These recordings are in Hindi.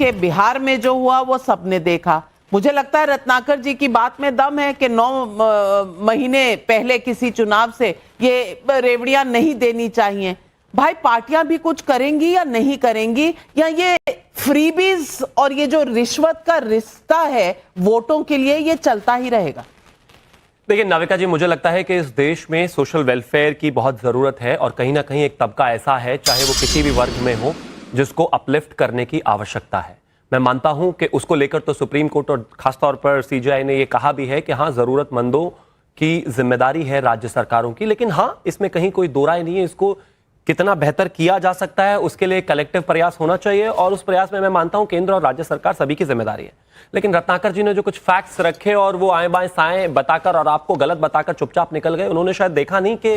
कि बिहार में जो हुआ वो सबने देखा। मुझे लगता है रत्नाकर जी की बात में दम है कि 9 महीने पहले किसी चुनाव से ये रेवड़ियां नहीं देनी चाहिए। भाई पार्टियां भी कुछ करेंगी या नहीं करेंगी, या ये फ्रीबीज और ये जो रिश्वत का रिश्ता है वोटों के लिए ये चलता ही रहेगा? देखिए नाविका जी, मुझे लगता है कि इस देश में सोशल वेलफेयर की बहुत जरूरत है और कहीं ना कहीं एक तबका ऐसा है, चाहे वो किसी भी वर्ग में हो, जिसको अपलिफ्ट करने की आवश्यकता है। मैं मानता हूं कि उसको लेकर तो सुप्रीम कोर्ट और खासतौर पर सीजेआई ने यह कहा भी है कि हाँ, जरूरतमंदों की जिम्मेदारी है राज्य सरकारों की, लेकिन हाँ, इसमें कहीं कोई दो राय नहीं है। इसको कितना बेहतर किया जा सकता है उसके लिए कलेक्टिव प्रयास होना चाहिए और उस प्रयास में मैं मानता हूं केंद्र और राज्य सरकार सभी की जिम्मेदारी है। लेकिन रत्नाकर जी ने जो कुछ फैक्ट्स रखे और वो आए बाएं साएं बताकर और आपको गलत बताकर चुपचाप निकल गए, उन्होंने शायद देखा नहीं कि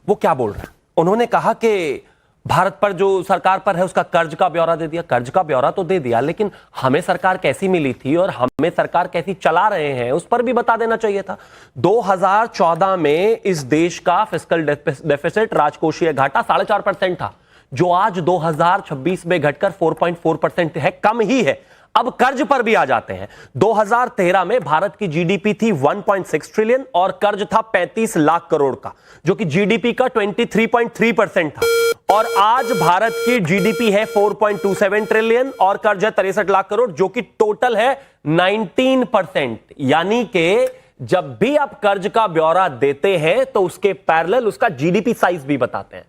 वो क्या बोल रहे हैं। उन्होंने कहा कि भारत पर जो सरकार पर है उसका कर्ज का ब्यौरा दे दिया। कर्ज का ब्यौरा तो दे दिया, लेकिन हमें सरकार कैसी मिली थी और हमें सरकार कैसी चला रहे हैं उस पर भी बता देना चाहिए था। 2014 में इस देश का फिस्कल डेफिसिट, राजकोषीय घाटा 4.5% था, जो आज 2026 में घटकर 4.4% है, कम ही है। अब कर्ज पर भी आ जाते हैं। 2013 में भारत की जीडीपी थी 1.6 ट्रिलियन और कर्ज था 35 लाख करोड़ का, जो कि जीडीपी का 23.3% था। और आज भारत की जीडीपी है 4.27 ट्रिलियन और कर्ज है 63 लाख करोड़, जो कि टोटल है 19%। यानी कि जब भी आप कर्ज का ब्यौरा देते हैं तो उसके पैरेलल उसका जीडीपी साइज भी बताते हैं।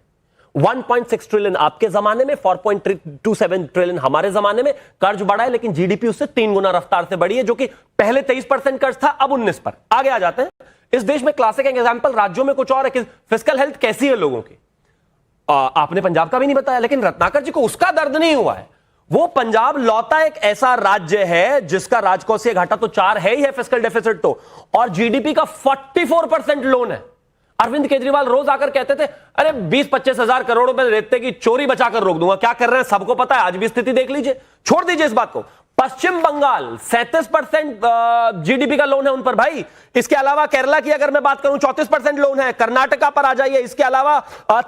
1.6 ट्रिलियन आपके जमाने में, 4.27 ट्रिलियन हमारे जमाने में। कर्ज बढ़ा है लेकिन जीडीपी उससे 3 गुना रफ्तार से बढ़ी है, जो कि पहले 23% कर्ज था, अब 19 पर। आगे आ जाते हैं। इस देश में क्लासिक एग्जांपल, राज्यों में कुछ और है कि फिस्कल हेल्थ कैसी है लोगों की। आपने पंजाब का भी नहीं बताया, लेकिन रत्नाकर जी को उसका दर्द नहीं हुआ है। वो पंजाब लौटा एक ऐसा राज्य है जिसका राजकोषीय घाटा तो 4 है ही है, फिस्कल डेफिसिट तो, और जीडीपी का 44% लोन है। अरविंद केजरीवाल रोज आकर कहते थे अरे 20-25 हजार करोड़ रुपए रेते की चोरी बचाकर रोक दूंगा। क्या कर रहे हैं सबको पता है। आज भी स्थिति देख लीजिए, छोड़ दीजिए इस बात को। पश्चिम बंगाल 37% जीडीपी का लोन है उन पर भाई। इसके अलावा केरला की अगर मैं बात करूं 34% लोन है। कर्नाटका पर आ जाइए, इसके अलावा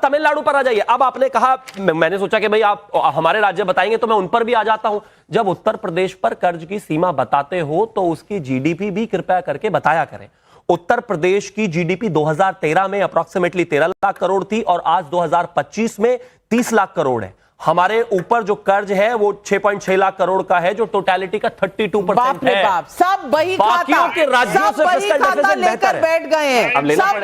तमिलनाडु पर आ जाइए। अब आपने कहा, मैंने सोचा कि भाई आप हमारे राज्य बताएंगे तो मैं उन पर भी आ जाता हूं। जब उत्तर प्रदेश पर कर्ज की सीमा बताते हो तो उसकी जीडीपी भी कृपया करके बताया करें। उत्तर प्रदेश की जीडीपी 2013 में अप्रॉक्सीमेटली 13 लाख करोड़ थी और आज 2025 में 30 लाख करोड़ है। हमारे ऊपर जो कर्ज है वो 6.6 लाख करोड़ का है, जो टोटलिटी का 32% है। बाप, सब बही बाकियों के राज्यों से फिस्कल डेफिसिट बेहतर है। बैठ गए हैं, सब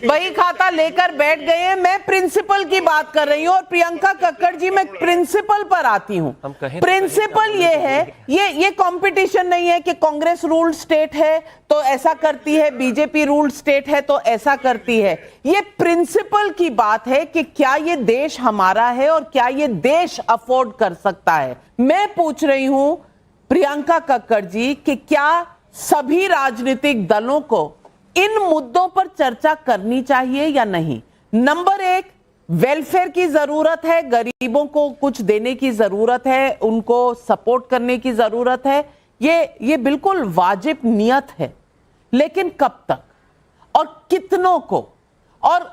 बही खाता लेकर बैठ गए हैं। मैं प्रिंसिपल की बात कर रही हूँ और प्रियंका कक्कड़ जी, मैं प्रिंसिपल पर आती हूँ। प्रिंसिपल ये है, ये कंपटीशन नहीं है कि कांग्रेस रूल्ड स्टेट है तो ऐसा करती है, बीजेपी रूल्ड स्टेट है तो ऐसा करती है। ये प्रिंसिपल की बात है कि क्या ये देश हमारा है और क्या ये देश अफोर्ड कर सकता है। मैं पूछ रही हूं प्रियंका कक्कड़ जी कि क्या सभी राजनीतिक दलों को इन मुद्दों पर चर्चा करनी चाहिए या नहीं? नंबर 1, वेलफेयर की जरूरत है, गरीबों को कुछ देने की जरूरत है, उनको सपोर्ट करने की जरूरत है। ये बिल्कुल वाजिब नियत है, लेकिन कब तक और कितनों को, और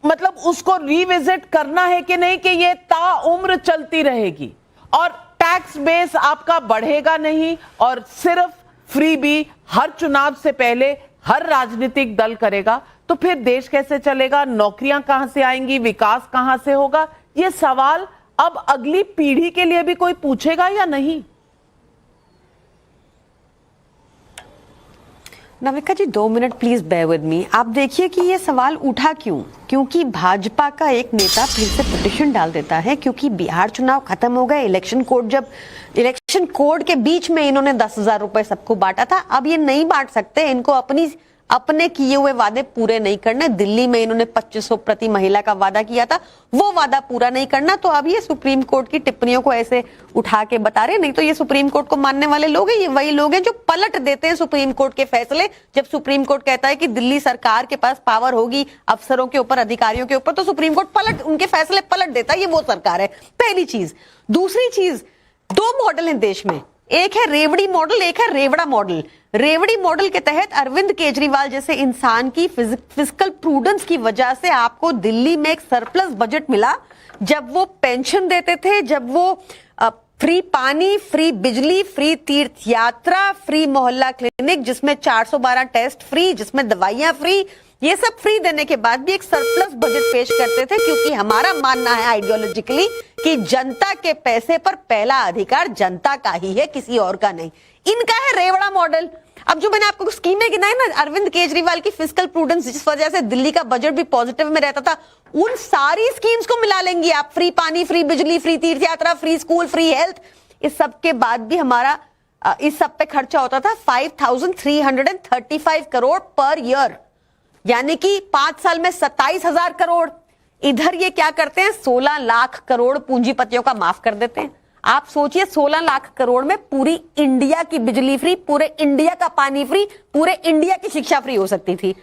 मतलब उसको रिविजिट करना है कि नहीं कि ये ताउम्र चलती रहेगी और टैक्स बेस आपका बढ़ेगा नहीं और सिर्फ फ्रीबी हर चुनाव से पहले हर राजनीतिक दल करेगा, तो फिर देश कैसे चलेगा? नौकरियां कहां से आएंगी? विकास कहां से होगा? ये सवाल अब अगली पीढ़ी के लिए भी कोई पूछेगा या नहीं? Navika ji 2 minute please bear with me. आप देखिए कि ये सवाल उठा क्यों, क्योंकि भाजपा का एक नेता फिर से पिटीशन डाल देता है, क्योंकि बिहार चुनाव खत्म हो गए। इलेक्शन कोड के बीच में इन्होंने 10,000 रुपए सबको बांटा था। अब ये नहीं बांट सकते, इनको अपने किए हुए वादे पूरे नहीं करने। दिल्ली में इन्होंने 2500 प्रति महिला का वादा किया था, वो वादा पूरा नहीं करना। तो अब ये सुप्रीम कोर्ट की टिप्पणियों को ऐसे उठा के बता रहे। नहीं तो ये सुप्रीम कोर्ट को मानने वाले लोग हैं, ये वही लोग हैं जो पलट देते हैं सुप्रीम कोर्ट के फैसले। जब सुप्रीम कोर्ट कहता है कि दिल्ली सरकार के पास पावर होगी अफसरों के ऊपर, अधिकारियों के ऊपर, तो सुप्रीम कोर्ट उनके फैसले पलट देता है। ये वो सरकार है, पहली चीज। दूसरी चीज, 2 मॉडल है देश में, एक है रेवड़ी मॉडल, एक है रेवड़ा मॉडल। रेवड़ी मॉडल के तहत अरविंद केजरीवाल जैसे इंसान की फिजिकल प्रूडेंस की वजह से आपको दिल्ली में एक सरप्लस बजट मिला। जब वो पेंशन देते थे, जब वो फ्री पानी, फ्री बिजली, फ्री तीर्थ यात्रा, फ्री मोहल्ला क्लिनिक जिसमें 412 टेस्ट फ्री, जिसमें दवाइयां फ्री, ये सब फ्री देने के बाद भी एक सरप्लस बजट पेश करते थे, क्योंकि हमारा मानना है आइडियोलॉजिकली कि जनता के पैसे पर पहला अधिकार जनता का ही है, किसी और का नहीं। इनका है रेवड़ा मॉडल। अब जो मैंने आपको स्कीमें गिनाई ना, अरविंद केजरीवाल की फिस्कल प्रूडेंस, जिस वजह से दिल्ली का बजट भी पॉजिटिव में रहता था, उन सारी स्कीम्स को मिला लेंगी आप, फ्री पानी, फ्री बिजली, फ्री तीर्थ यात्रा, फ्री स्कूल, फ्री हेल्थ, इस सब के बाद भी हमारा इस सब पे खर्चा होता था 5,335 करोड़ पर ईयर, यानी कि 5 साल में 27,000 करोड़। इधर ये क्या करते हैं, 16 लाख करोड़ पूंजीपतियों का माफ कर देते हैं। आप सोचिए 16 लाख करोड़ में पूरी इंडिया की बिजली फ्री, पूरे इंडिया का पानी फ्री, पूरे इंडिया की शिक्षा फ्री हो सकती थी।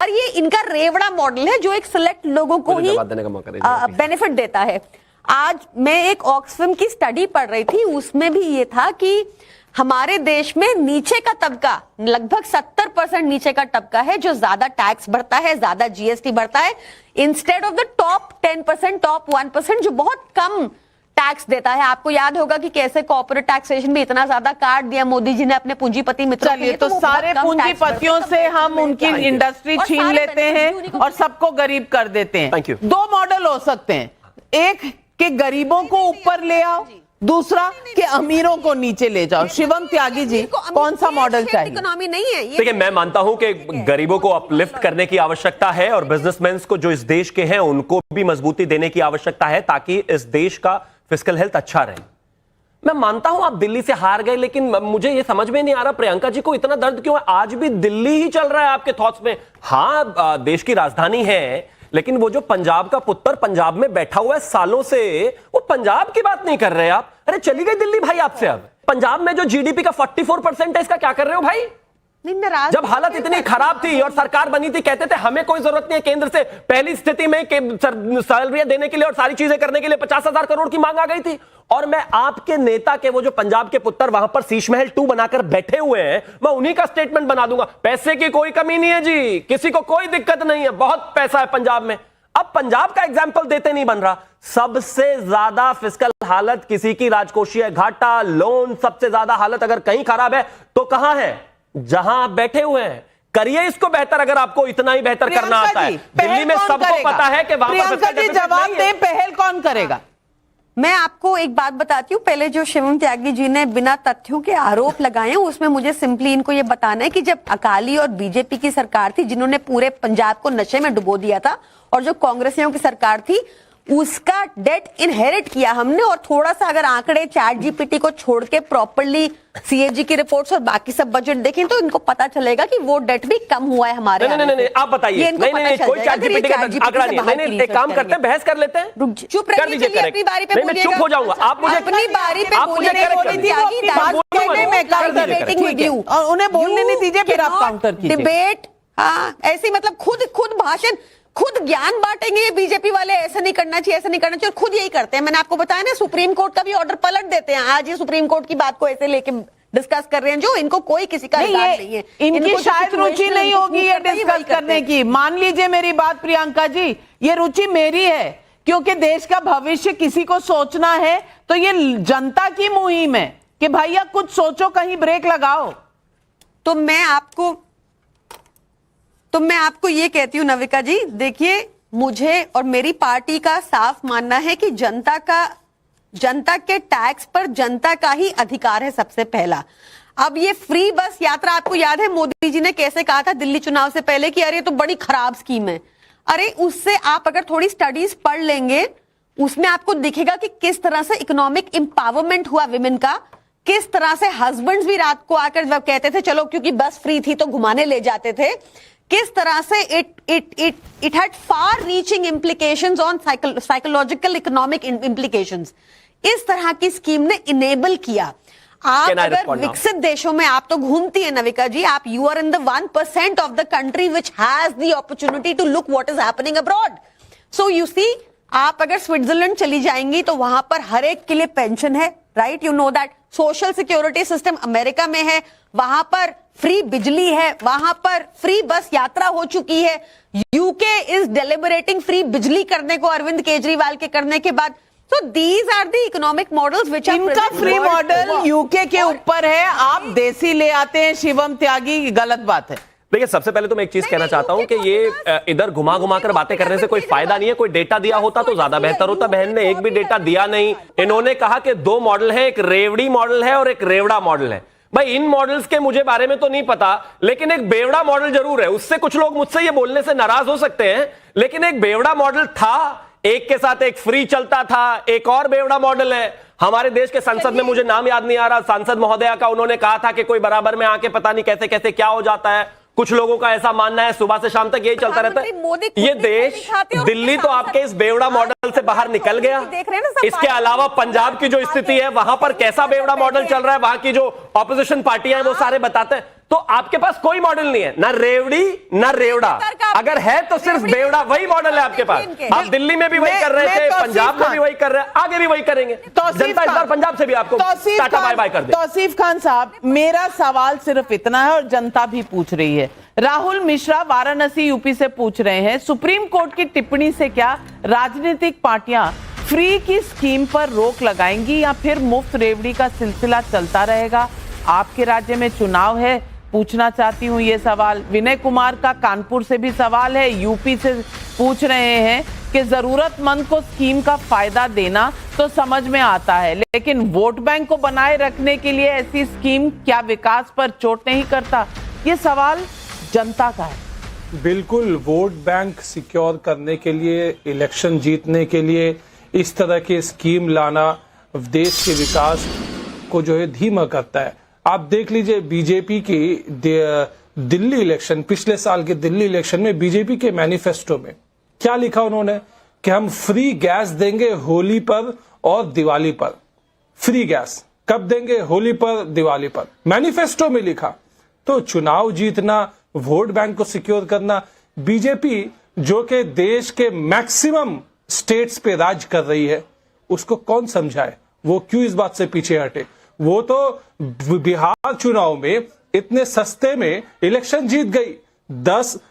पर ये इनका रेवड़ा मॉडल है जो एक सिलेक्ट लोगों को ही बेनिफिट देता है। आज मैं एक ऑक्सफैम की स्टडी पढ़ रही थी, उसमें भी ये था कि हमारे देश में नीचे का तबका, लगभग 70% नीचे का तबका है जो ज्यादा टैक्स भरता है, ज्यादा जीएसटी भरता है, instead of the top 10%, top 1% जो बहुत कम टैक्स देता है। आपको याद होगा कि कैसे कॉर्पोरेट टैक्सेशन में इतना ज्यादा काट दिया मोदी जी ने अपने पूंजीपति मित्रों के लिए। तो सारे पूंजीपतियों से हम उनकी इंडस्ट्री छीन लेते हैं और सबको गरीब कर देते हैं। Thank you. 2 मॉडल हो सकते हैं, एक के गरीबों को ऊपर ले आओ, दूसरा के अमीरों को नीचे ले जाओ। शिवम त्यागी जी, कौन सा मॉडल चाहिए? इकोनॉमी नहीं है ये। देखिए, मैं मानता हूं कि गरीबों को अपलिफ्ट करने की आवश्यकता है और बिजनेसमैन को जो इस देश के हैं उनको भी मजबूती देने की आवश्यकता है ताकि इस देश का फिस्कल हेल्थ अच्छा रहे। मैं मानता हूं आप दिल्ली से हार गए, लेकिन मुझे यह समझ में नहीं आ रहा प्रियंका जी को इतना दर्द क्यों है? आज भी दिल्ली ही चल रहा है आपके थॉट्स में। हाँ, देश की राजधानी है, लेकिन वो जो पंजाब का पुत्र पंजाब में बैठा हुआ है सालों से, वो पंजाब की बात नहीं कर रहे आप। अरे चली गई दिल्ली भाई आपसे। अब पंजाब में जो जीडीपी का 44% है, इसका क्या कर रहे हो भाई? जब हालत इतनी खराब थी और सरकार बनी थी, कहते थे हमें कोई जरूरत नहीं है केंद्र से, पहली स्थिति में सैलरियां देने के लिए और सारी चीजें करने के लिए 50,000 करोड़ की मांग आ गई थी। और मैं आपके नेता के वो जो पंजाब के पुत्र वहां पर शीश महल 2 बनाकर बैठे हुए हैं, मैं उन्हीं का स्टेटमेंट बना दूंगा। पैसे की कोई कमी नहीं है जी, किसी को कोई दिक्कत नहीं है, बहुत पैसा है पंजाब में। अब पंजाब का एग्जाम्पल देते नहीं बन रहा। सबसे ज्यादा फिस्कल हालत किसी की राजकोषीय घाटा, लोन, सबसे ज्यादा हालत अगर कहीं खराब है तो कहां है? जहां आप बैठे हुए हैं। करिए इसको बेहतर, अगर आपको इतना ही बेहतर करना आता है। दिल्ली में सबको पता है कि वहां पर प्रियंका जी जवाब दें, पहल कौन करेगा? मैं आपको एक बात बताती हूँ। पहले जो शिवम त्यागी जी ने बिना तथ्यों के आरोप लगाए हैं, उसमें मुझे सिंपली इनको ये बताना है कि जब अकाली और बीजेपी की सरकार थी, जिन्होंने पूरे पंजाब को नशे में डुबो दिया था, और जो कांग्रेसियों की सरकार थी, उसका डेट इनहेरिट किया हमने। और थोड़ा सा अगर आंकड़े चैट जीपीटी को छोड़ के प्रॉपर्ली सीएजी की रिपोर्ट्स और बाकी सब बजट देखें तो इनको पता चलेगा कि वो डेट भी कम हुआ है हमारे। नहीं, आप बताइए। नहीं, कोई चैट जीपीटी का आंकड़ा नहीं। एक काम करते हैं, बहस कर लेते हैं। चुप रहिए, चलिए अपनी बारी पे बोलिएगा। मैं चुप हो जाऊंगा, आप मुझे अपनी बारी पे और उन्हें बोलने नहीं दीजिए, फिर आप काउंटर कीजिए। डिबेट, हाँ, ऐसी मतलब खुद भाषण, खुद ज्ञान बांटेंगे ये बीजेपी वाले। ऐसा नहीं करना चाहिए, ऐसा नहीं करना चाहिए, खुद यही करते हैं। मैंने आपको बताया ना, सुप्रीम कोर्ट का भी ऑर्डर पलट देते हैं। आज ये सुप्रीम कोर्ट की बात को ऐसे लेके डिस्कस कर रहे हैं जो इनको कोई किसी का अधिकार नहीं है। इनकी शायद रुचि नहीं होगी ये डिस्कस करने की। मान लीजिए मेरी बात प्रियंका जी, ये रुचि मेरी है, क्योंकि देश का भविष्य किसी को सोचना है तो ये जनता की मुहिम है कि भैया कुछ सोचो, कहीं ब्रेक लगाओ। तो मैं आपको ये कहती हूँ नविका जी, देखिए, मुझे और मेरी पार्टी का साफ मानना है कि जनता के टैक्स पर जनता का ही अधिकार है सबसे पहला। अब ये फ्री बस यात्रा, आपको याद है मोदी जी ने कैसे कहा था दिल्ली चुनाव से पहले कि अरे ये तो बड़ी खराब स्कीम है। अरे उससे आप अगर थोड़ी स्टडीज पढ़ लेंगे, उसमें आपको दिखेगा कि किस तरह से इकोनॉमिक एम्पावरमेंट हुआ विमेन का, किस तरह से हस्बैंड्स भी रात को आकर जब कहते थे चलो क्योंकि बस फ्री थी तो घुमाने ले जाते थे, किस तरह से it had far reaching implications on psychological economic implications। इस तरह की स्कीम ने इनेबल किया। आप अगर विकसित देशों में आप तो घूमती है नविका जी, आप you are in the 1% of the country which has the opportunity to look what is happening abroad. So you see, आप अगर स्विट्जरलैंड चली जाएंगी तो वहां पर हर एक के लिए पेंशन है, right? You know that. Social security system America में है, वहां पर फ्री बिजली है, वहां पर फ्री बस यात्रा हो चुकी है। यूके इज डेलिबरेटिंग फ्री बिजली करने को अरविंद केजरीवाल के करने के बाद। So these are the economic models which are इनका present free world model over. UK के ऊपर है, आप देसी ले आते हैं शिवम त्यागी, गलत बात है। देखिए, सबसे पहले तो मैं एक चीज कहना चाहता हूं कि ये इधर घुमा घुमा कर बातें करने से कोई फायदा नहीं है। कोई डेटा दिया होता तो ज्यादा बेहतर होता। बहन ने एक भी डेटा दिया नहीं। इन्होंने कहा कि 2 मॉडल है, एक रेवड़ी मॉडल है और एक रेवड़ा मॉडल है। भाई, इन मॉडल्स के मुझे बारे में तो नहीं पता, लेकिन एक बेवड़ा मॉडल जरूर है। उससे कुछ लोग मुझसे ये बोलने से नाराज हो सकते हैं, लेकिन एक बेवड़ा मॉडल था, एक के साथ एक फ्री चलता था। एक और बेवड़ा मॉडल है हमारे देश के संसद में, मुझे नाम याद नहीं आ रहा, सांसद महोदया का, उन्होंने कहा था कि कोई बराबर में आके पता नहीं कैसे कैसे क्या हो जाता है। कुछ लोगों का ऐसा मानना है, सुबह से शाम तक यही चलता रहता है। ये देश, दिल्ली तो आपके इस बेवड़ा मॉडल से बाहर निकल गया। इसके अलावा पंजाब की जो स्थिति है, वहां पर कैसा बेवड़ा मॉडल चल रहा है, वहां की जो ऑपोजिशन पार्टियां हैं वो सारे बताते हैं। तो आपके पास कोई मॉडल नहीं है, ना रेवड़ी ना रेवड़ा। अगर है तो सिर्फ बेवड़ा, वही मॉडल है आपके पास। आप दिल्ली में भी वही कर रहे थे, पंजाब में भी वही कर रहे हैं, आगे भी वही करेंगे। जनता इस बार पंजाब से भी आपको टाटा बाय बाय कर दे। तौसीफ खान साहब, मेरा सवाल सिर्फ इतना है और जनता भी पूछ रही है। राहुल मिश्रा वाराणसी यूपी से पूछ रहे हैं, सुप्रीम कोर्ट की टिप्पणी से क्या राजनीतिक पार्टियां फ्री की स्कीम पर रोक लगाएंगी या फिर मुफ्त रेवड़ी का सिलसिला चलता रहेगा? आपके राज्य में चुनाव है, पूछना चाहती हूँ ये सवाल। विनय कुमार का कानपुर से भी सवाल है, यूपी से पूछ रहे हैं कि जरूरतमंद को स्कीम का फायदा देना तो समझ में आता है, लेकिन वोट बैंक को बनाए रखने के लिए ऐसी स्कीम क्या विकास पर चोट नहीं करता? ये सवाल जनता का है। बिल्कुल, वोट बैंक सिक्योर करने के लिए, इलेक्शन जीतने के लिए इस तरह की स्कीम लाना देश के विकास को जो है धीमा करता है। आप देख लीजिए बीजेपी की दिल्ली इलेक्शन, पिछले साल के दिल्ली इलेक्शन में बीजेपी के मैनिफेस्टो में क्या लिखा उन्होंने कि हम फ्री गैस देंगे होली पर और दिवाली पर। फ्री गैस कब देंगे? होली पर, दिवाली पर, मैनिफेस्टो में लिखा। तो चुनाव जीतना, वोट बैंक को सिक्योर करना, बीजेपी जो कि देश के मैक्सिमम स्टेट्स पे राज कर रही है, उसको कौन समझाए? वो क्यों इस बात से पीछे हटे? वो तो बिहार चुनाव में इतने सस्ते में इलेक्शन जीत गई।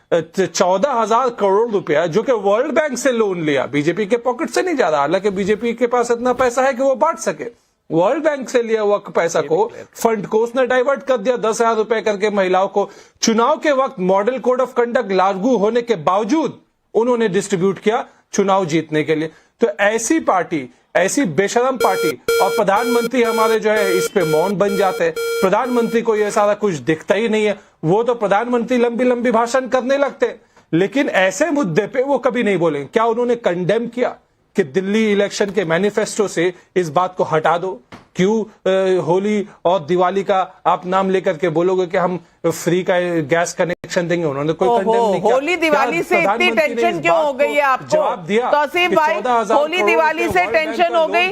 14,000 करोड़ रुपया जो कि वर्ल्ड बैंक से लोन लिया, बीजेपी के पॉकेट से नहीं जा रहा, हालांकि बीजेपी के पास इतना पैसा है कि वो बांट सके। वर्ल्ड बैंक से लिया हुआ पैसा को, फंड को उसने डाइवर्ट कर दिया 10,000 रुपए करके महिलाओं को। चुनाव के वक्त मॉडल कोड ऑफ कंडक्ट लागू होने के बावजूद उन्होंने डिस्ट्रीब्यूट किया चुनाव जीतने के लिए। तो ऐसी पार्टी, ऐसी बेशरम पार्टी, और प्रधानमंत्री हमारे जो है इस पे मौन बन जाते हैं। प्रधानमंत्री को ये सारा कुछ दिखता ही नहीं है। वो तो प्रधानमंत्री लंबी लंबी भाषण करने लगते हैं, लेकिन ऐसे मुद्दे पे वो कभी नहीं बोलेंगे। क्या उन्होंने कंडेम किया कि दिल्ली इलेक्शन के मैनिफेस्टो से इस बात को हटा दो? क्यों होली और दिवाली का आप नाम लेकर के बोलोगे कि हम फ्री का गैस कनेक्शन देंगे? उन्होंने कोई कंडेम नहीं किया। होली दिवाली से इतनी टेंशन क्यों हो गई है आपको? जवाब दिया तौसीफ भाई, होली दिवाली से टेंशन हो गई।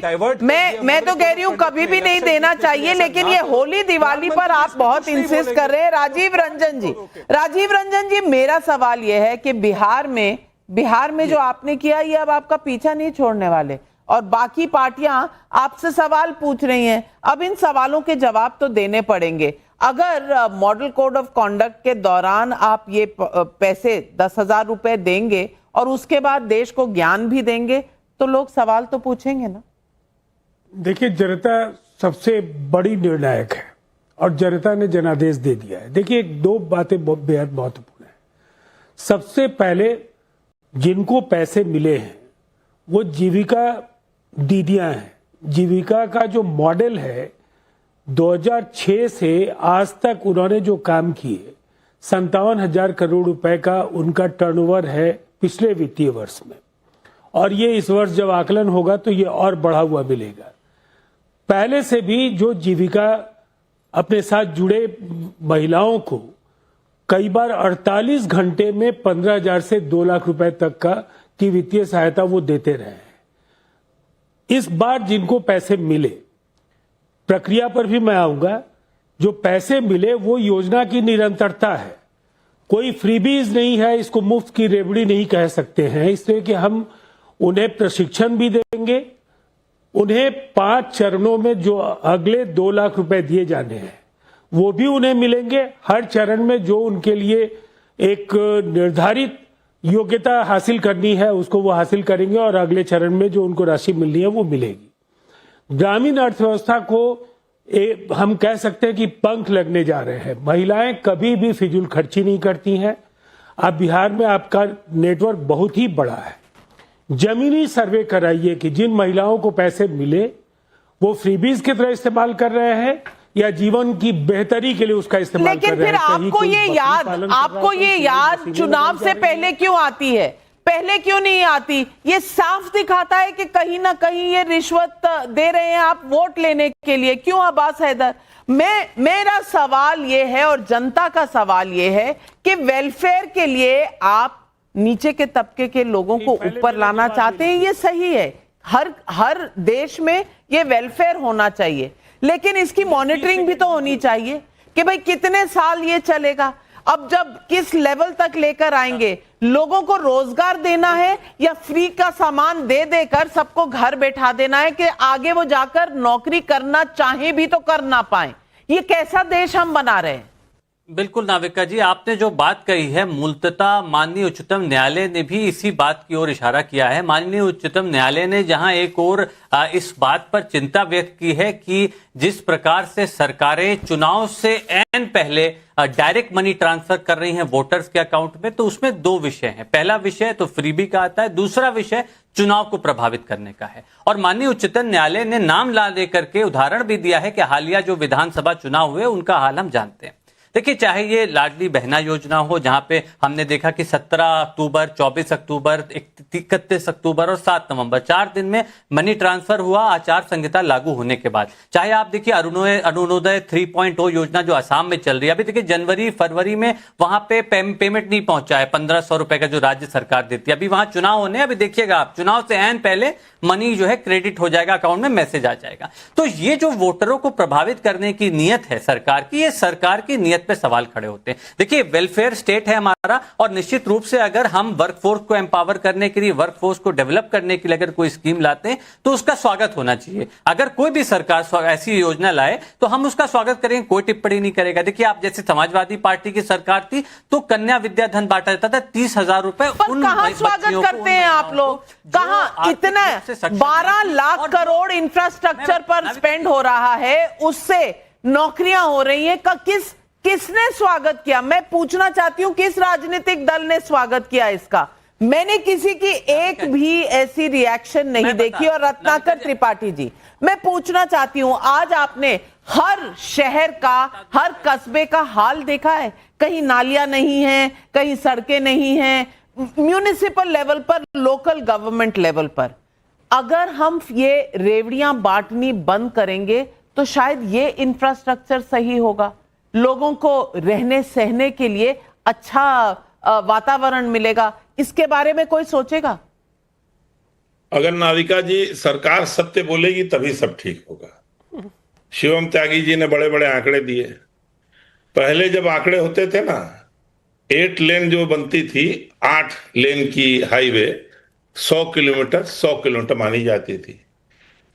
मैं तो कह रही हूँ कभी भी नहीं देना चाहिए, लेकिन ये होली दिवाली पर आप बहुत इंसिस्ट कर रहे हैं। राजीव रंजन जी, मेरा सवाल ये है कि बिहार में जो आपने किया, ये अब आपका पीछा नहीं छोड़ने वाले, और बाकी पार्टियां आपसे सवाल पूछ रही हैं। अब इन सवालों के जवाब तो देने पड़ेंगे। अगर मॉडल कोड ऑफ कॉन्डक्ट के दौरान आप ये पैसे 10,000 रुपए देंगे और उसके बाद देश को ज्ञान भी देंगे, तो लोग सवाल तो पूछेंगे ना। देखिए, जनता सबसे बड़ी निर्णायक है और जनता ने जनादेश दे दिया है। देखिए, 2 बातें बेहद महत्वपूर्ण है। सबसे पहले, जिनको पैसे मिले हैं वो जीविका दीदियां हैं। जीविका का जो मॉडल है, 2006 से आज तक उन्होंने जो काम किए, 57,000 करोड़ रुपए का उनका टर्नओवर है पिछले वित्तीय वर्ष में, और ये इस वर्ष जब आकलन होगा तो ये और बढ़ा हुआ मिलेगा। पहले से भी जो जीविका अपने साथ जुड़े महिलाओं को कई बार 48 घंटे में 15,000 से 2 लाख रुपए तक की वित्तीय सहायता वो देते रहे हैं। इस बार जिनको पैसे मिले, प्रक्रिया पर भी मैं आऊंगा, जो पैसे मिले वो योजना की निरंतरता है, कोई फ्रीबीज नहीं है। इसको मुफ्त की रेवड़ी नहीं कह सकते हैं, इसलिए कि हम उन्हें प्रशिक्षण भी देंगे। उन्हें 5 चरणों में जो अगले 2 लाख रुपए दिए जाने हैं वो भी उन्हें मिलेंगे। हर चरण में जो उनके लिए एक निर्धारित योग्यता हासिल करनी है उसको वो हासिल करेंगे और अगले चरण में जो उनको राशि मिलनी है वो मिलेगी। ग्रामीण अर्थव्यवस्था को हम कह सकते हैं कि पंख लगने जा रहे हैं। महिलाएं कभी भी फिजूल खर्ची नहीं करती हैं। आप बिहार में आपका नेटवर्क बहुत ही बड़ा है। जमीनी सर्वे कराइए कि जिन महिलाओं को पैसे मिले वो फ्रीबीज की तरह इस्तेमाल कर रहे हैं या जीवन की बेहतरी के लिए उसका इस्तेमाल कर रहे हैं। लेकिन फिर आपको ये याद चुनाव से पहले क्यों आती है? पहले क्यों नहीं आती? ये साफ दिखाता है कि कहीं ना कहीं ये रिश्वत दे रहे हैं आप वोट लेने के लिए। क्यों अब्बास हैदर? मेरा सवाल ये है और जनता का सवाल ये है कि वेलफेयर के लिए आप नीचे के तबके के लोगों को ऊपर लाना चाहते हैं, ये सही है। हर देश में ये वेलफेयर होना चाहिए, लेकिन इसकी मॉनिटरिंग भी तो होनी चाहिए कि भाई कितने साल ये चलेगा। अब जब किस लेवल तक लेकर आएंगे? लोगों को रोजगार देना है या फ्री का सामान दे देकर सबको घर बैठा देना है कि आगे वो जाकर नौकरी करना चाहे भी तो कर ना पाए? ये कैसा देश हम बना रहे हैं? बिल्कुल नाविका जी, आपने जो बात कही है मूलतः माननीय उच्चतम न्यायालय ने भी इसी बात की ओर इशारा किया है। माननीय उच्चतम न्यायालय ने जहां एक और इस बात पर चिंता व्यक्त की है कि जिस प्रकार से सरकारें चुनाव से ऐन पहले डायरेक्ट मनी ट्रांसफर कर रही हैं वोटर्स के अकाउंट में, तो उसमें दो विषय हैं। पहला विषय तो फ्रीबी का आता है, दूसरा विषय चुनाव को प्रभावित करने का है। और माननीय उच्चतम न्यायालय ने नाम ला लेकर के उदाहरण भी दिया है कि हालिया जो विधानसभा चुनाव हुए उनका हाल हम जानते हैं। देखिए, चाहे ये लाडली बहना योजना हो जहां पे हमने देखा कि 17 अक्टूबर, 24 अक्टूबर, 31 अक्टूबर और 7 नवंबर 4 दिन में मनी ट्रांसफर हुआ आचार संहिता लागू होने के बाद। चाहे आप देखिए अरुणोदय 3.0 योजना जो असम में चल रही है, अभी देखिए जनवरी फरवरी में वहां पे पेमेंट नहीं पहुंचा है, 1500 रुपए का जो राज्य सरकार देती है। अभी वहां चुनाव होने, अभी देखिएगा आप चुनाव से ऐन पहले मनी जो है क्रेडिट हो जाएगा, अकाउंट में मैसेज आ जाएगा। तो ये जो वोटरों को प्रभावित करने की नीयत है सरकार की, ये सरकार की नीयत पे सवाल खड़े होते हैं। देखिए, वेलफेयर स्टेट है हमारा और निश्चित रूप से अगर हम वर्कफोर्स को एम्पावर करने के लिए, वर्कफोर्स को डेवलप करने के लिए अगर कोई स्कीम लाते हैं तो उसका स्वागत होना चाहिए। अगर कोई भी सरकार ऐसी योजना लाए तो हम उसका स्वागत करेंगे, कोई टिप्पणी नहीं करेगा। देखिए, आप जैसे समाजवादी पार्टी की सरकार थी तो कन्या विद्या धन बांटा जाता था 30,000 रुपए। कहां स्वागत करते हैं आप लोग? कहां? इतना 12 लाख करोड़ इंफ्रास्ट्रक्चर पर स्पेंड हो रहा है, उससे नौकरियां हो रही हैं। किसने स्वागत किया? मैं पूछना चाहती हूं किस राजनीतिक दल ने स्वागत किया इसका? मैंने किसी की एक भी ऐसी रिएक्शन नहीं देखी। और रत्नाकर त्रिपाठी जी, मैं पूछना चाहती हूं, आज आपने हर शहर का, हर कस्बे का हाल देखा है? कहीं नालियां नहीं है, कहीं सड़कें नहीं है, म्यूनिसिपल लेवल पर, लोकल गवर्नमेंट लेवल पर। अगर हम ये रेवड़ियां बांटनी बंद करेंगे तो शायद ये इंफ्रास्ट्रक्चर सही होगा, लोगों को रहने सहने के लिए अच्छा वातावरण मिलेगा। इसके बारे में कोई सोचेगा? अगर नाविका जी सरकार सत्य बोलेगी तभी सब ठीक होगा। शिवम त्यागी जी ने बड़े बड़े आंकड़े दिए। पहले जब आंकड़े होते थे ना, 8 लेन जो बनती थी, 8 लेन की हाईवे 100 किलोमीटर मानी जाती थी।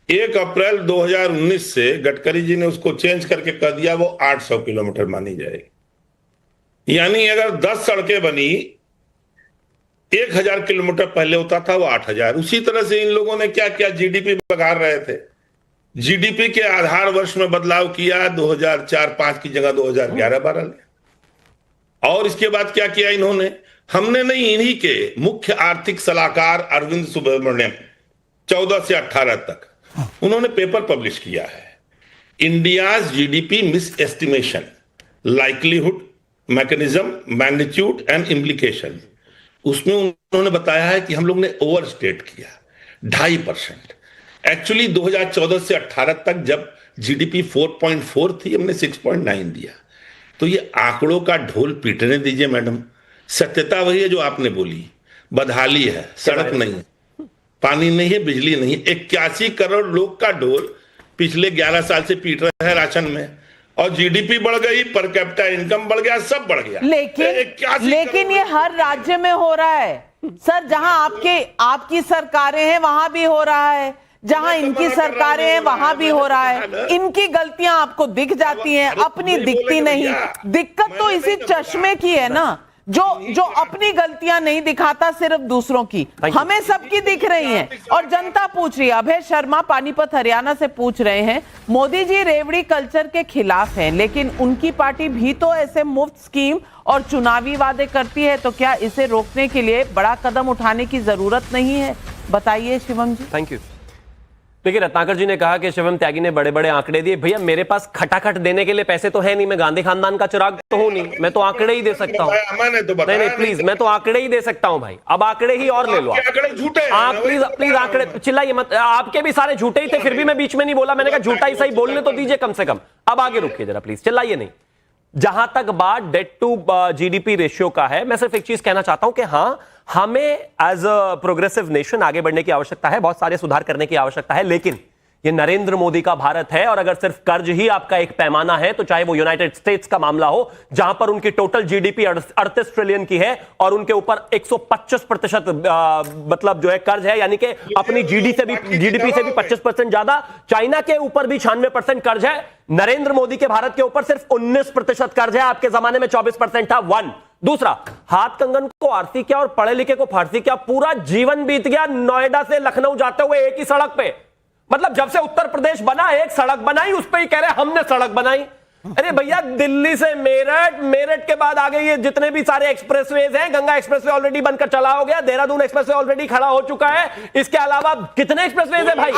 1 अप्रैल 2019 से गडकरी जी ने उसको चेंज करके कह दिया वो 800 किलोमीटर मानी जाएगी। यानी अगर 10 सड़कें बनी, 1000 किलोमीटर पहले होता था वो 8000। उसी तरह से इन लोगों ने क्या किया, जीडीपी बघार रहे थे, जीडीपी के आधार वर्ष में बदलाव किया, 2004-5 की जगह 2011-12 ले। और इसके बाद क्या किया इन्होंने? हमने नहीं, इन्हीं के मुख्य आर्थिक सलाहकार अरविंद सुब्रमण्यम 14 से 18 तक उन्होंने पेपर पब्लिश किया है, India's GDP miss estimation, likelihood, mechanism, magnitude and implication. उसमें उन्होंने बताया है कि हम लोग ने ओवरस्टेट किया 2.5%। एक्चुअली 2014 से 18 तक जब जीडीपी 4.4 थी, हमने 6.9 दिया। तो ये आंकड़ों का ढोल पीटने दीजिए मैडम। सत्यता वही है जो आपने बोली, बदहाली है, सड़क नहीं है, पानी नहीं है, बिजली नहीं है। 81 करोड़ लोग का ढोल पिछले 11 साल से पीट रहे हैं राशन में, और जीडीपी बढ़ गई, पर कैपिटा इनकम बढ़ गया, सब बढ़ गया। लेकिन ये हर राज्य में हो रहा है सर। जहां आपकी सरकारें हैं वहां भी हो रहा है, जहां इनकी सरकारें हैं वहां भी हो रहा है। इनकी गलतियां आपको दिख जाती हैं, अपनी दिखती नहीं। दिक्कत तो इसी चश्मे की है ना। जो अपनी गलतियां नहीं दिखाता, सिर्फ दूसरों की। Thank you. हमें सबकी दिख रही हैं और जनता पूछ रही है। अभय शर्मा पानीपत हरियाणा से पूछ रहे हैं, मोदी जी रेवड़ी कल्चर के खिलाफ हैं, लेकिन उनकी पार्टी भी तो ऐसे मुफ्त स्कीम और चुनावी वादे करती है, तो क्या इसे रोकने के लिए बड़ा कदम उठाने की जरूरत नहीं है? बताइए शिवम जी। Thank you. देखिए, रत्नाकर जी ने कहा कि शिवम त्यागी ने बड़े बड़े आंकड़े दिए। भैया मेरे पास खटाखट देने के लिए पैसे तो है नहीं, मैं गांधी खानदान का चिराग तो हूं नहीं, मैं तो आंकड़े ही दे सकता हूं। नहीं प्लीज, मैं तो आंकड़े ही दे सकता हूं भाई। अब आंकड़े ही और ले लो आंकड़े झूठे आप, प्लीज आंकड़े चिल्लाइए मत। आपके भी सारे झूठे ही थे, फिर भी मैं बीच में नहीं बोला। मैंने कहा झूठा ही सही, बोलने तो दीजिए कम से कम। अब आगे रुकिए जरा प्लीज, चिल्लाइए नहीं। जहां तक बात डेट टू जीडीपी रेशियो का है, मैं सिर्फ एक चीज कहना चाहता हूं कि हाँ, हमें एज अ प्रोग्रेसिव नेशन आगे बढ़ने की आवश्यकता है, बहुत सारे सुधार करने की आवश्यकता है, लेकिन ये नरेंद्र मोदी का भारत है और अगर सिर्फ कर्ज ही आपका एक पैमाना है, तो चाहे वो यूनाइटेड स्टेट्स का मामला हो, जहां पर उनकी टोटल जीडीपी 38 ट्रिलियन की है और उनके ऊपर 125% मतलब जो है कर्ज है, यानी कि अपनी जीडीपी से भी 25% ज्यादा। चाइना के ऊपर भी 96% कर्ज है। नरेंद्र मोदी के भारत के ऊपर सिर्फ 19% कर्ज है, आपके जमाने में 24% था। दूसरा, हाथ कंगन को आरती क्या और पढ़े लिखे को फारसी क्या, पूरा जीवन बीत गया नोएडा से लखनऊ जाते हुए एक ही सड़क पे। मतलब जब से उत्तर प्रदेश बना, एक सड़क बनाई, उस पे ही कह रहे हमने सड़क बनाई। अरे भैया, दिल्ली से मेरठ, मेरठ के बाद आगे ये जितने भी सारे एक्सप्रेसवेज हैं, गंगा एक्सप्रेसवे ऑलरेडी बनकर चला हो गया, देहरादून एक्सप्रेसवे ऑलरेडी खड़ा हो चुका है, इसके अलावा कितने एक्सप्रेसवेज है भाई?